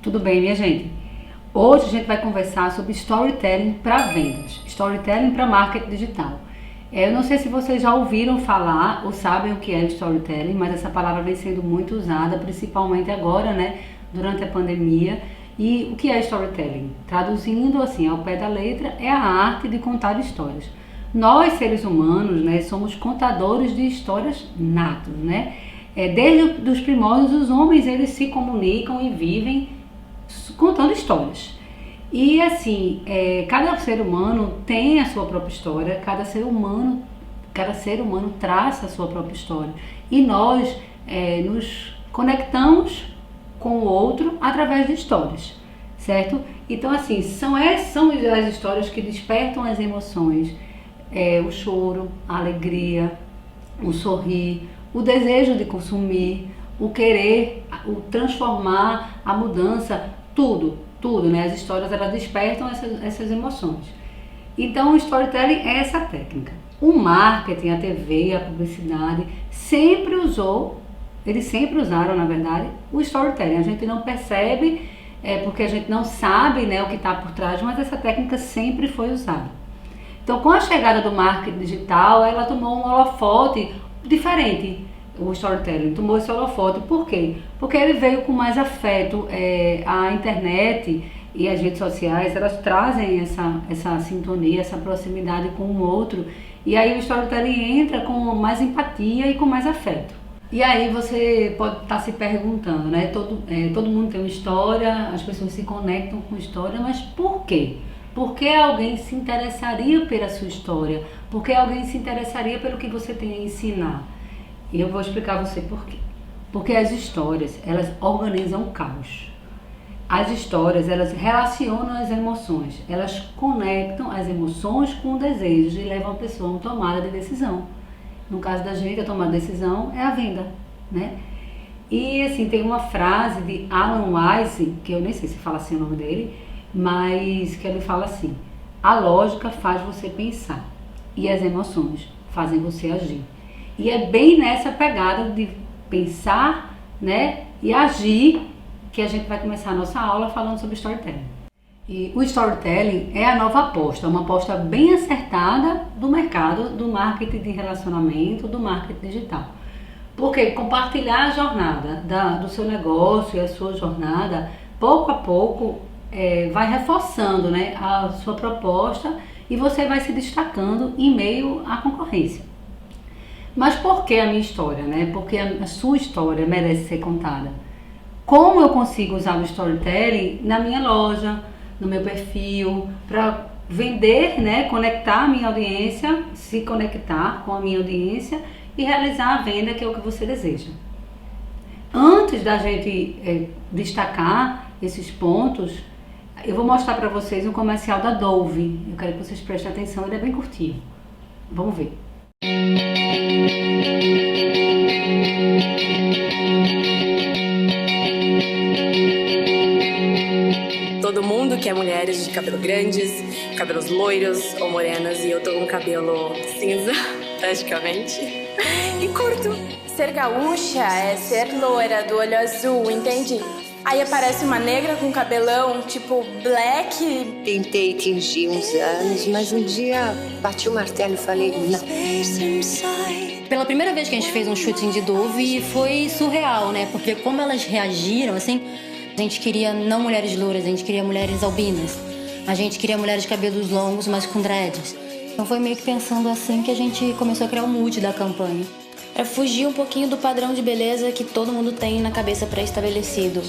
Tudo bem, minha gente? Hoje a gente vai conversar sobre storytelling para vendas, storytelling para marketing digital. Eu não sei se vocês já ouviram falar ou sabem o que é storytelling, mas essa palavra vem sendo muito usada, principalmente agora, né, durante a pandemia. E o que é storytelling? Traduzindo assim, ao pé da letra, é a arte de contar histórias. Nós, seres humanos, né, somos contadores de histórias natos, né? Desde os primórdios, os homens eles se comunicam e vivem contando histórias. E assim, cada ser humano tem a sua própria história, cada ser humano traça a sua própria história. E nós nos conectamos com o outro através de histórias, certo? Então assim, são as histórias que despertam as emoções, o choro, a alegria, o sorrir, o desejo de consumir, o querer, o transformar, a mudança, tudo, né? As histórias elas despertam essas emoções. Então o storytelling é essa técnica. O marketing, a TV, a publicidade eles sempre usaram, na verdade, o storytelling. A gente não percebe, porque a gente não sabe, né, o que está por trás, mas essa técnica sempre foi usada. Então, com a chegada do marketing digital, ela tomou um holofote diferente. O storytelling tomou esse holofote. Por quê? Porque ele veio com mais afeto. A internet e as redes sociais, elas trazem essa sintonia, essa proximidade com o outro. E aí o storytelling entra com mais empatia e com mais afeto. E aí você pode estar se perguntando, né? Todo mundo tem uma história, as pessoas se conectam com história, mas por quê? Por que alguém se interessaria pela sua história? Por que alguém se interessaria pelo que você tem a ensinar? E eu vou explicar a você por quê. Porque as histórias, elas organizam o caos. As histórias, elas relacionam as emoções. Elas conectam as emoções com desejos e levam a pessoa a uma tomada de decisão. No caso da gente, a tomada de decisão é a venda, né? E assim, tem uma frase de Alan Weiss, que eu nem sei se fala assim o nome dele, mas que ele fala assim: a lógica faz você pensar e as emoções fazem você agir. E é bem nessa pegada de pensar, né, e agir que a gente vai começar a nossa aula falando sobre storytelling. E o storytelling é a nova aposta, uma aposta bem acertada do mercado, do marketing de relacionamento, do marketing digital. Porque compartilhar a jornada do seu negócio e a sua jornada, pouco a pouco, vai reforçando, né, a sua proposta e você vai se destacando em meio à concorrência. Mas por que a minha história, né? Porque a sua história merece ser contada. Como eu consigo usar o storytelling na minha loja, no meu perfil, para vender, né? Conectar a minha audiência, se conectar com a minha audiência e realizar a venda, que é o que você deseja. Antes da gente destacar esses pontos, eu vou mostrar para vocês um comercial da Dove. Eu quero que vocês prestem atenção, ele é bem curtinho. Vamos ver. Todo mundo quer mulheres de cabelo grandes, cabelos loiros ou morenas, e eu tô com cabelo cinza, praticamente, e curto. Ser gaúcha é ser loira, do olho azul, entende? Aí aparece uma negra com cabelão, tipo black. Tentei tingir uns anos, mas um dia bati o martelo e falei não. Pela primeira vez que a gente fez um shooting de Dove, foi surreal, né? Porque como elas reagiram, assim, a gente queria não mulheres louras, a gente queria mulheres albinas. A gente queria mulheres de cabelos longos, mas com dreads. Então foi meio que pensando assim que a gente começou a criar o mood da campanha. É fugir um pouquinho do padrão de beleza que todo mundo tem na cabeça pré-estabelecido.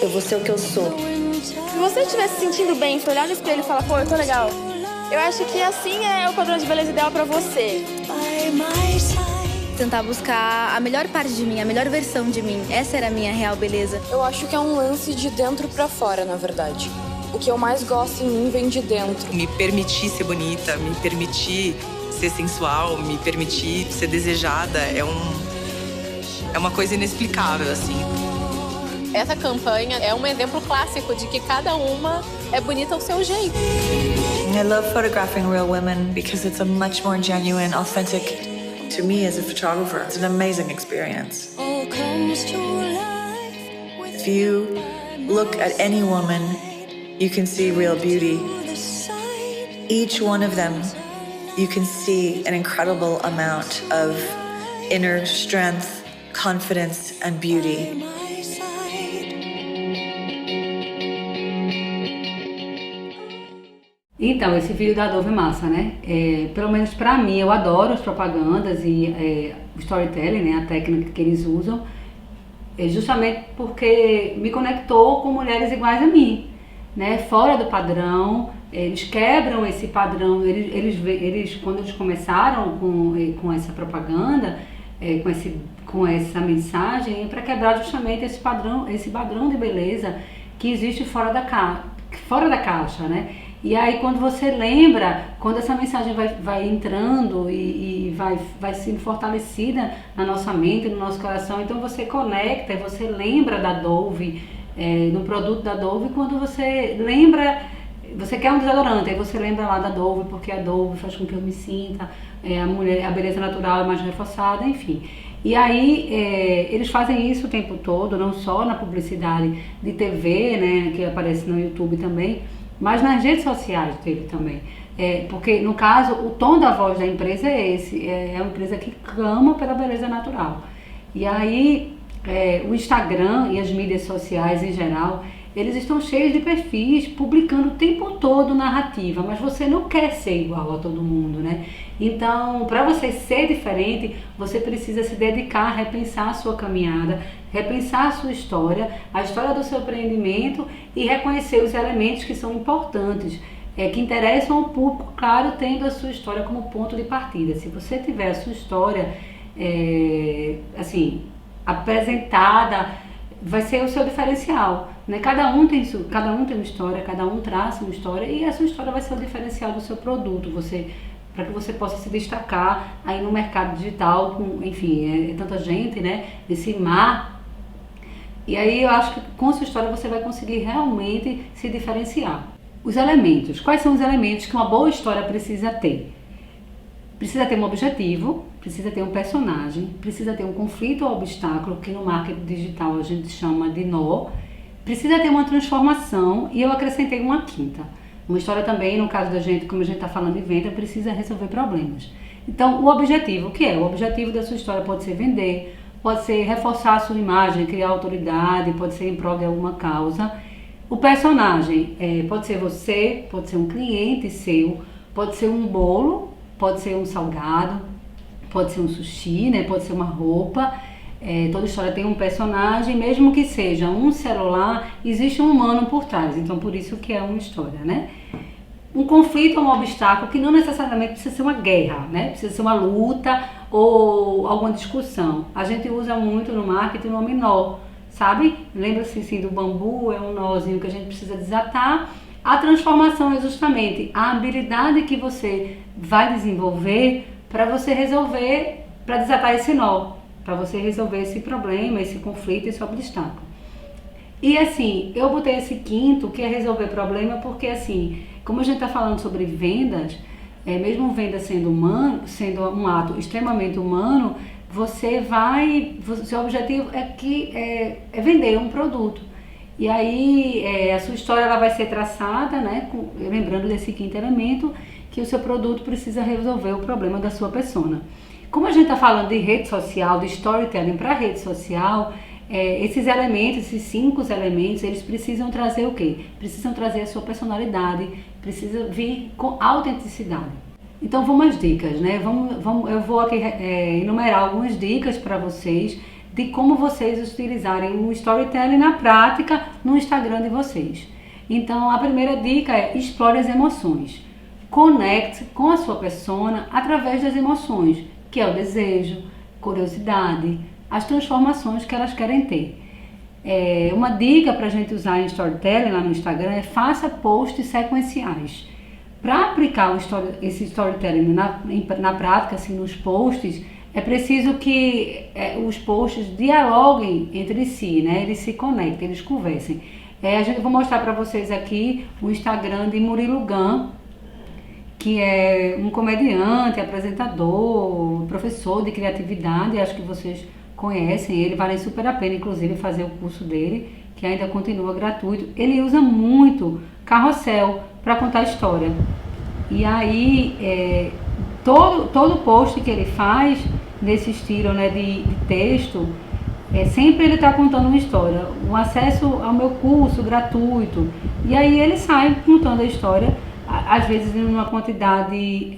Eu vou ser o que eu sou. Se você estiver se sentindo bem, se olhar no espelho e falar, pô, eu tô legal, eu acho que assim é o padrão de beleza ideal pra você. Tentar buscar a melhor parte de mim, a melhor versão de mim. Essa era a minha real beleza. Eu acho que é um lance de dentro pra fora, na verdade. O que eu mais gosto em mim vem de dentro. Me permitir ser bonita, me permitir ser sensual, me permitir ser desejada é uma coisa inexplicável, assim. Essa campanha é um exemplo clássico de que cada uma é bonita ao seu jeito. I love photographing real women because it's a much more genuine, authentic, to me as a photographer, it's an amazing experience. If you look at any woman, you can see real beauty. Each one of them, you can see an incredible amount of inner strength, confidence, and beauty. Então, esse vídeo da Dove é massa, né? Pelo menos pra mim, eu adoro as propagandas e o storytelling, né? A técnica que eles usam, justamente porque me conectou com mulheres iguais a mim, né? Fora do padrão, eles quebram esse padrão, eles quando eles começaram com essa propaganda, com essa mensagem, para quebrar justamente esse padrão de beleza que existe fora da caixa, né? E aí quando você lembra, quando essa mensagem vai entrando e vai sendo fortalecida na nossa mente, no nosso coração, então você conecta e você lembra da Dove, no produto da Dove, quando você lembra, você quer um desodorante, aí você lembra lá da Dove, porque a Dove faz com que eu me sinta, a beleza natural é mais reforçada, enfim. E aí eles fazem isso o tempo todo, não só na publicidade de TV, né, que aparece no YouTube também, mas nas redes sociais dele também. Porque, no caso, o tom da voz da empresa é esse, é uma empresa que clama pela beleza natural. E aí, o Instagram e as mídias sociais em geral, eles estão cheios de perfis, publicando o tempo todo narrativa, mas você não quer ser igual a todo mundo, né? Então, para você ser diferente, você precisa se dedicar a repensar a sua caminhada, repensar a sua história, a história do seu empreendimento e reconhecer os elementos que são importantes, que interessam ao público, claro, tendo a sua história como ponto de partida. Se você tiver a sua história, assim, apresentada, vai ser o seu diferencial, né? Cada um tem uma história, cada um traça uma história e a sua história vai ser o diferencial do seu produto, para que você possa se destacar aí no mercado digital, enfim, tanta gente, né, nesse mar. E aí eu acho que com a sua história você vai conseguir realmente se diferenciar. Os elementos, quais são os elementos que uma boa história precisa ter? Precisa ter um objetivo, precisa ter um personagem, precisa ter um conflito ou obstáculo, que no marketing digital a gente chama de nó, precisa ter uma transformação e eu acrescentei uma quinta. Uma história também, no caso da gente, como a gente está falando de venda, precisa resolver problemas. Então, o objetivo, o que é? O objetivo da sua história pode ser vender, pode ser reforçar a sua imagem, criar autoridade, pode ser em prol de alguma causa. O personagem pode ser você, pode ser um cliente seu, pode ser um bolo, pode ser um salgado, pode ser um sushi, né? Pode ser uma roupa. Toda história tem um personagem, mesmo que seja um celular, existe um humano por trás, então por isso que é uma história, né? Um conflito ou um obstáculo que não necessariamente precisa ser uma guerra, né? Precisa ser uma luta ou alguma discussão. A gente usa muito no marketing o nome nó, sabe? Lembra-se assim, do bambu, é um nozinho que a gente precisa desatar. A transformação é justamente a habilidade que você vai desenvolver para você resolver, para desatar esse nó, para você resolver esse problema, esse conflito, esse obstáculo. E assim, eu botei esse quinto, que é resolver problema, porque assim, como a gente está falando sobre vendas, mesmo venda sendo um ato extremamente humano, seu objetivo é vender um produto. E aí a sua história ela vai ser traçada, né, lembrando desse quinto elemento, que o seu produto precisa resolver o problema da sua persona. Como a gente está falando de rede social, de storytelling para rede social, esses elementos, esses 5 elementos, eles precisam trazer o quê? Precisam trazer a sua personalidade, precisa vir com autenticidade. Então vamos às dicas, né? Eu vou aqui enumerar algumas dicas para vocês de como vocês utilizarem o storytelling na prática no Instagram de vocês. Então a primeira dica é explore as emoções. Conecte com a sua persona através das emoções, que é o desejo, curiosidade, as transformações que elas querem ter. Uma dica para a gente usar em storytelling lá no Instagram é faça posts sequenciais. Para aplicar esse storytelling na prática, assim, nos posts, é preciso que os posts dialoguem entre si, né? Eles se conectem, eles conversem. Vou mostrar para vocês aqui o Instagram de Murilo Gun, que é um comediante, apresentador, professor de criatividade, acho que vocês conhecem ele, vale super a pena, inclusive, fazer o curso dele, que ainda continua gratuito. Ele usa muito carrossel para contar história. E aí, todo post que ele faz nesse estilo, né, de texto, sempre ele está contando uma história, um acesso ao meu curso gratuito, e aí ele sai contando a história, às vezes em uma quantidade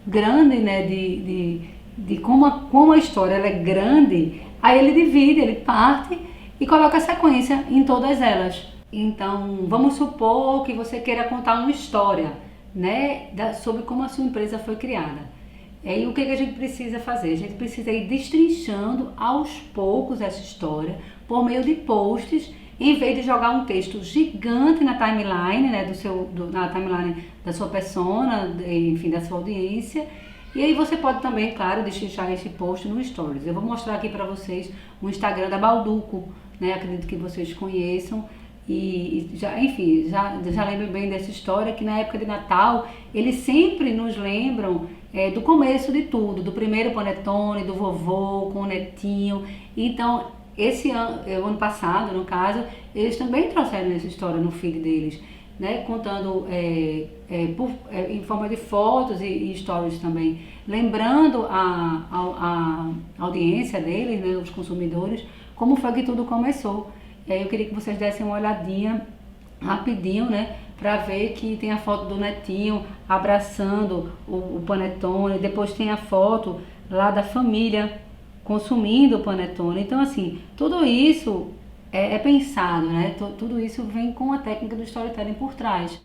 grande, né, de como a história ela é grande, aí ele divide, ele parte e coloca a sequência em todas elas. Então, vamos supor que você queira contar uma história, né, sobre como a sua empresa foi criada. E o que a gente precisa fazer? A gente precisa ir destrinchando aos poucos essa história por meio de posts, em vez de jogar um texto gigante na timeline, né, na timeline da sua persona, enfim, da sua audiência. E aí você pode também, claro, destrinchar esse post no Stories. Eu vou mostrar aqui para vocês o Instagram da Balduco, né, acredito que vocês conheçam. E já lembro bem dessa história, que na época de Natal eles sempre nos lembram do começo de tudo, do primeiro panetone, do vovô com o netinho. Então esse ano passado, no caso, eles também trouxeram essa história no feed deles, né, contando em forma de fotos e stories também, lembrando a audiência deles, né, os consumidores, como foi que tudo começou. Eu queria que vocês dessem uma olhadinha rapidinho, né, para ver que tem a foto do netinho abraçando o panetone, depois tem a foto lá da família consumindo o panetone. Então, assim, tudo isso é pensado, né, tudo isso vem com a técnica do storytelling por trás.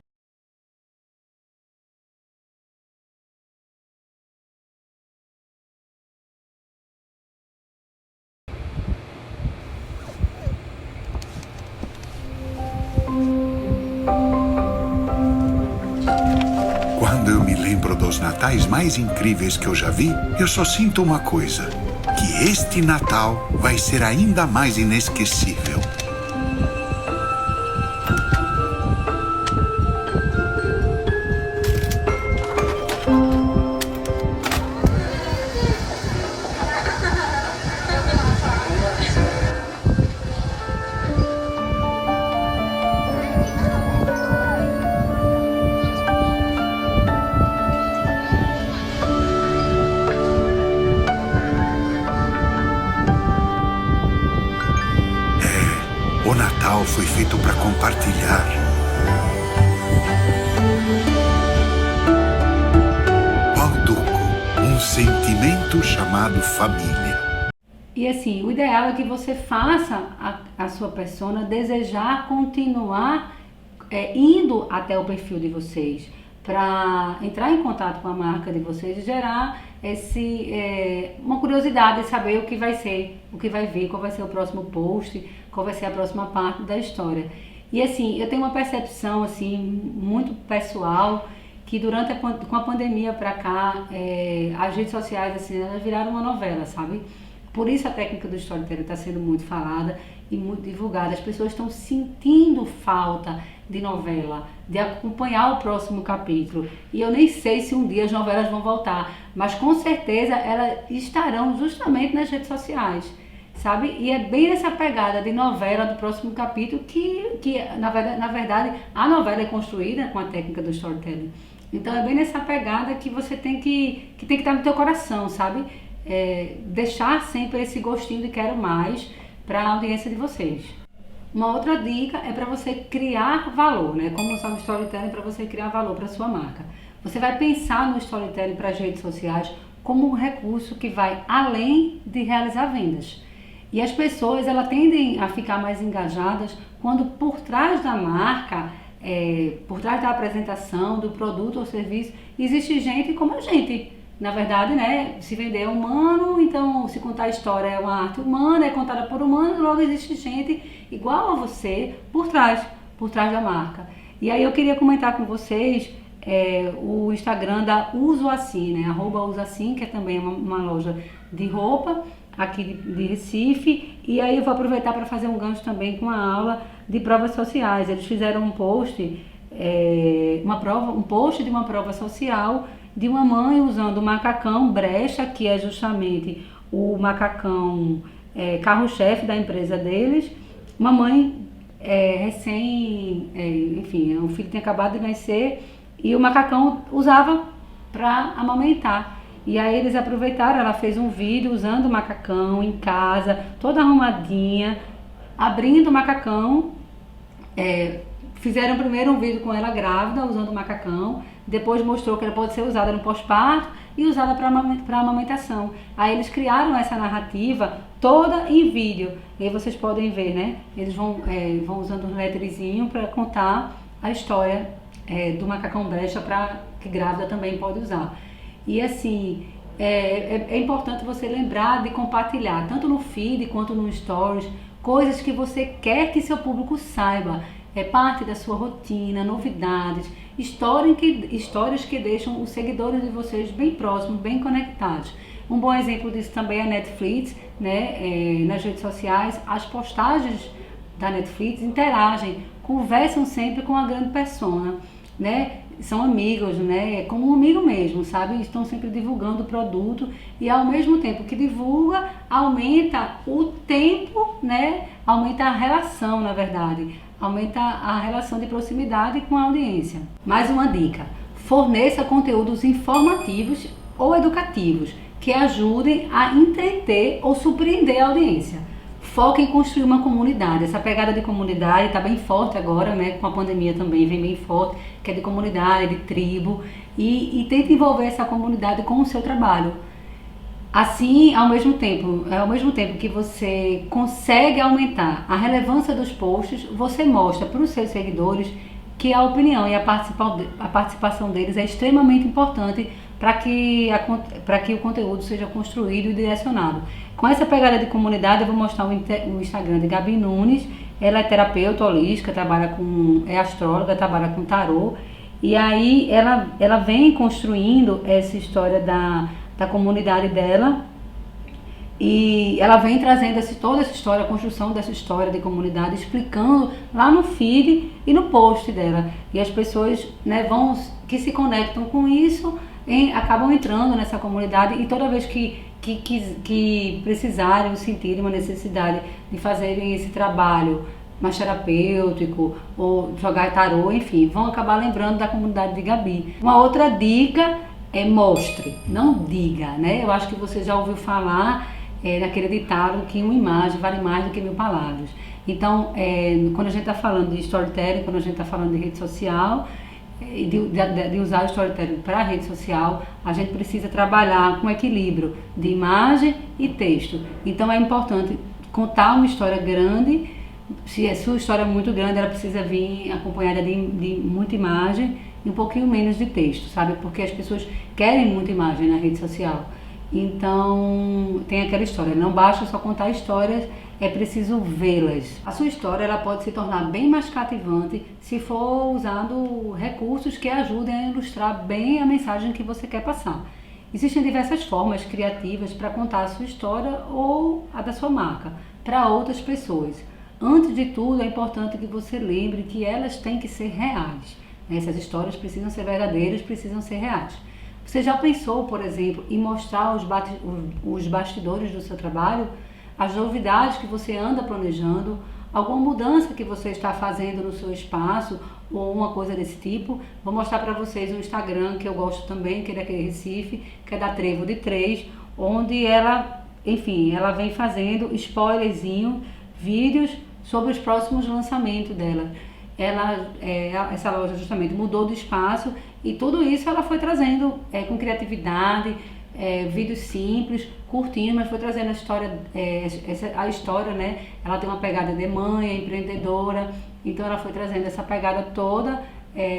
Quando eu me lembro dos natais mais incríveis que eu já vi, eu só sinto uma coisa: que este Natal vai ser ainda mais inesquecível. O Natal foi feito para compartilhar. Balduco, um sentimento chamado família. E assim, o ideal é que você faça a sua persona desejar continuar indo até o perfil de vocês, para entrar em contato com a marca de vocês e gerar uma curiosidade de saber o que vai ser, o que vai vir, qual vai ser o próximo post, qual vai ser a próxima parte da história. E assim, eu tenho uma percepção assim muito pessoal, que com a pandemia para cá, as redes sociais assim, elas viraram uma novela, sabe? Por isso a técnica do storytelling está sendo muito falada e muito divulgada. As pessoas estão sentindo falta de novela, de acompanhar o próximo capítulo. E eu nem sei se um dia as novelas vão voltar, mas com certeza elas estarão justamente nas redes sociais, sabe? E é bem essa pegada de novela do próximo capítulo que na verdade, a novela é construída com a técnica do storytelling. Então é bem nessa pegada que você tem que estar no teu coração, sabe? Deixar sempre esse gostinho de quero mais para a audiência de vocês. Uma outra dica é para você criar valor, né? Como usar o storytelling para você criar valor para sua marca. Você vai pensar no storytelling para as redes sociais como um recurso que vai além de realizar vendas. E as pessoas, elas tendem a ficar mais engajadas quando por trás da marca, por trás da apresentação do produto ou serviço, existe gente como a gente. Na verdade, né, se vender é humano, então se contar a história é uma arte humana, é contada por humano, logo existe gente igual a você por trás da marca. E aí eu queria comentar com vocês o Instagram da Uso Assim, né? @usoassim, que é também uma loja de roupa aqui de Recife. E aí eu vou aproveitar para fazer um gancho também com a aula de provas sociais. Eles fizeram um post, um post de uma prova social de uma mãe usando o macacão brecha, que é justamente o macacão carro-chefe da empresa deles. Uma mãe enfim, o filho tinha acabado de nascer e o macacão usava para amamentar. E aí eles aproveitaram, ela fez um vídeo usando o macacão em casa, toda arrumadinha, abrindo o macacão. Fizeram primeiro um vídeo com ela grávida, usando o macacão, depois mostrou que ela pode ser usada no pós-parto e usada para amamentação. Aí eles criaram essa narrativa toda em vídeo. E aí vocês podem ver, né? Eles vão usando um letrezinho para contar a história do macacão brecha, que grávida também pode usar. E assim, é importante você lembrar de compartilhar, tanto no feed quanto no stories, coisas que você quer que seu público saiba. É parte da sua rotina, novidades, histórias que deixam os seguidores de vocês bem próximos, bem conectados. Um bom exemplo disso também é a Netflix, né? Nas redes sociais, as postagens da Netflix interagem, conversam sempre com a grande persona, né? São amigos, né? Como um amigo mesmo, sabe? Estão sempre divulgando o produto e ao mesmo tempo que divulga, aumenta o tempo, né? Aumenta a relação, na verdade. Aumenta a relação de proximidade com a audiência. Mais uma dica: forneça conteúdos informativos ou educativos que ajudem a entreter ou surpreender a audiência. Foque em construir uma comunidade. Essa pegada de comunidade está bem forte agora, né? Com a pandemia também vem bem forte, que é de comunidade, de tribo. E tente envolver essa comunidade com o seu trabalho. Assim, ao mesmo tempo que você consegue aumentar a relevância dos posts, você mostra para os seus seguidores que a opinião e a participação deles é extremamente importante para que o conteúdo seja construído e direcionado. Com essa pegada de comunidade, eu vou mostrar o Instagram de Gabi Nunes. Ela é terapeuta holística, é astróloga, trabalha com tarô. E aí ela vem construindo essa história da comunidade dela, e ela vem trazendo toda essa história, a construção dessa história de comunidade, explicando lá no feed e no post dela. E as pessoas, né, que se conectam com isso, acabam entrando nessa comunidade, e toda vez que precisarem ou sentirem uma necessidade de fazerem esse trabalho mais terapêutico ou jogar tarô, enfim, vão acabar lembrando da comunidade de Gabi. Uma outra dica é mostre, não diga, né? Eu acho que você já ouviu falar naquele ditado que uma imagem vale mais do que 1000 palavras. Então, quando a gente está falando de storytelling, quando a gente está falando de rede social, de usar o storytelling para a rede social, a gente precisa trabalhar com equilíbrio de imagem e texto. Então é importante contar uma história grande. Se a sua história é muito grande, ela precisa vir acompanhada de muita imagem e um pouquinho menos de texto, sabe? Porque as pessoas querem muita imagem na rede social. Então, tem aquela história, não basta só contar histórias, é preciso vê-las. A sua história ela pode se tornar bem mais cativante se for usando recursos que ajudem a ilustrar bem a mensagem que você quer passar. Existem diversas formas criativas para contar a sua história ou a da sua marca para outras pessoas. Antes de tudo, é importante que você lembre que elas têm que ser reais. Essas histórias precisam ser verdadeiras, precisam ser reais. Você já pensou, por exemplo, em mostrar os bastidores do seu trabalho, as novidades que você anda planejando, alguma mudança que você está fazendo no seu espaço ou uma coisa desse tipo? Vou mostrar para vocês um Instagram que eu gosto também, que é daquele Recife, que é da Trevo de 3, onde ela vem fazendo spoilerzinho, vídeos sobre os próximos lançamentos dela. Essa loja justamente mudou de espaço e tudo isso ela foi trazendo com criatividade, vídeos simples, curtinhos, mas foi trazendo a história, né? Ela tem uma pegada de mãe, empreendedora, então ela foi trazendo essa pegada toda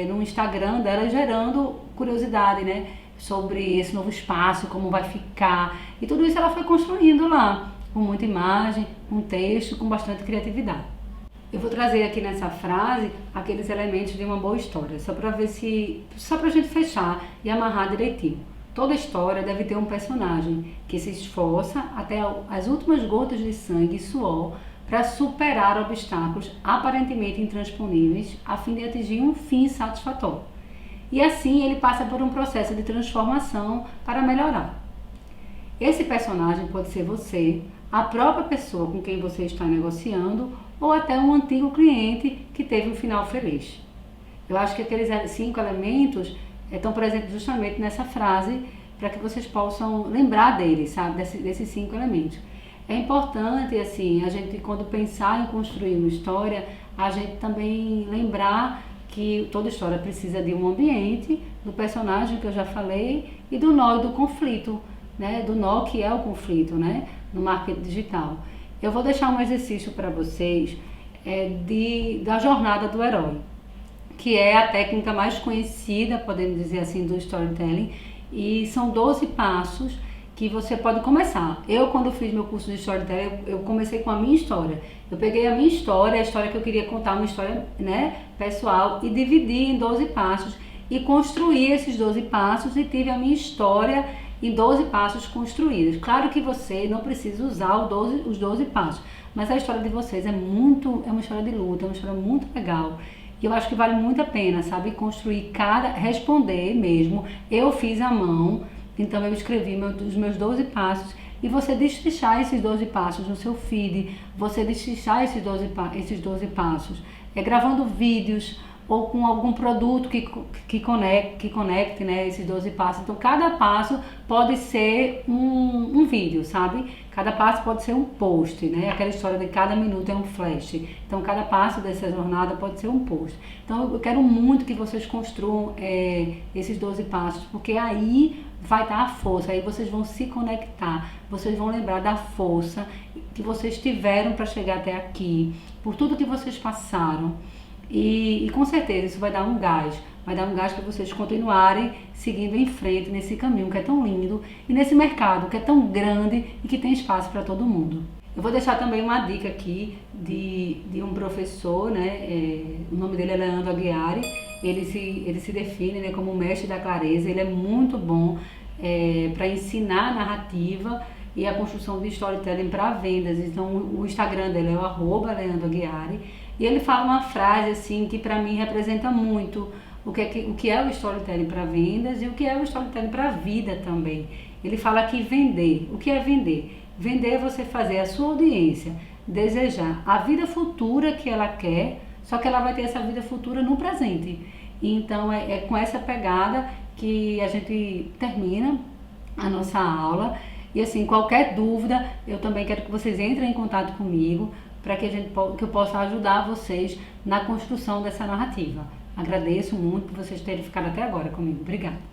no Instagram dela, gerando curiosidade, né? Sobre esse novo espaço, como vai ficar, e tudo isso ela foi construindo lá, com muita imagem, com texto, com bastante criatividade. Eu vou trazer aqui nessa frase aqueles elementos de uma boa história, só pra gente fechar e amarrar direitinho. Toda história deve ter um personagem que se esforça até as últimas gotas de sangue e suor para superar obstáculos aparentemente intransponíveis a fim de atingir um fim satisfatório. E assim ele passa por um processo de transformação para melhorar. Esse personagem pode ser você, a própria pessoa com quem você está negociando ou até um antigo cliente que teve um final feliz. Eu acho que aqueles 5 elementos estão presentes justamente nessa frase para que vocês possam lembrar deles, sabe, desses 5 elementos. É importante, assim, a gente quando pensar em construir uma história, a gente também lembrar que toda história precisa de um ambiente, do personagem que eu já falei e do nó e do conflito, né, do nó que é o conflito, né, no marketing digital. Eu vou deixar um exercício para vocês da jornada do herói, que é a técnica mais conhecida, podemos dizer assim, do storytelling, e são 12 passos que você pode começar. Eu, quando fiz meu curso de storytelling, eu comecei com a minha história. Eu peguei a minha história, a história que eu queria contar, uma história, né, pessoal, e dividi em 12 passos e construí esses 12 passos e tive a minha história em 12 passos construídos. Claro que você não precisa usar os 12 passos, mas a história de vocês é uma história de luta, é uma história muito legal. E eu acho que vale muito a pena, sabe, construir responder mesmo. Eu fiz à mão, então eu escrevi os meus 12 passos e você destrinchar esses 12 passos no seu feed, você destrinchar esses 12 passos, gravando vídeos, ou com algum produto que conecte, né, esses 12 passos. Então, cada passo pode ser um vídeo, sabe? Cada passo pode ser um post, né? Aquela história de cada minuto é um flash. Então, cada passo dessa jornada pode ser um post. Então, eu quero muito que vocês construam esses 12 passos, porque aí vai dar a força, aí vocês vão se conectar, vocês vão lembrar da força que vocês tiveram para chegar até aqui, por tudo que vocês passaram. E com certeza isso vai dar um gás para vocês continuarem seguindo em frente nesse caminho que é tão lindo e nesse mercado que é tão grande e que tem espaço para todo mundo. Eu vou deixar também uma dica aqui de um professor, né? O nome dele é Leandro Aguiari. Ele se define, né, como mestre da clareza. Ele é muito bom para ensinar narrativa e a construção de storytelling para vendas. Então o Instagram dele é o @Leandro Aguiari. E ele fala uma frase assim que para mim representa muito o que é o storytelling para vendas e o que é o storytelling para a vida também. Ele fala que vender. O que é vender? Vender é você fazer a sua audiência desejar a vida futura que ela quer, só que ela vai ter essa vida futura no presente. Então é com essa pegada que a gente termina a nossa aula. E assim, qualquer dúvida, eu também quero que vocês entrem em contato comigo para que eu possa ajudar vocês na construção dessa narrativa. Agradeço muito por vocês terem ficado até agora comigo. Obrigada.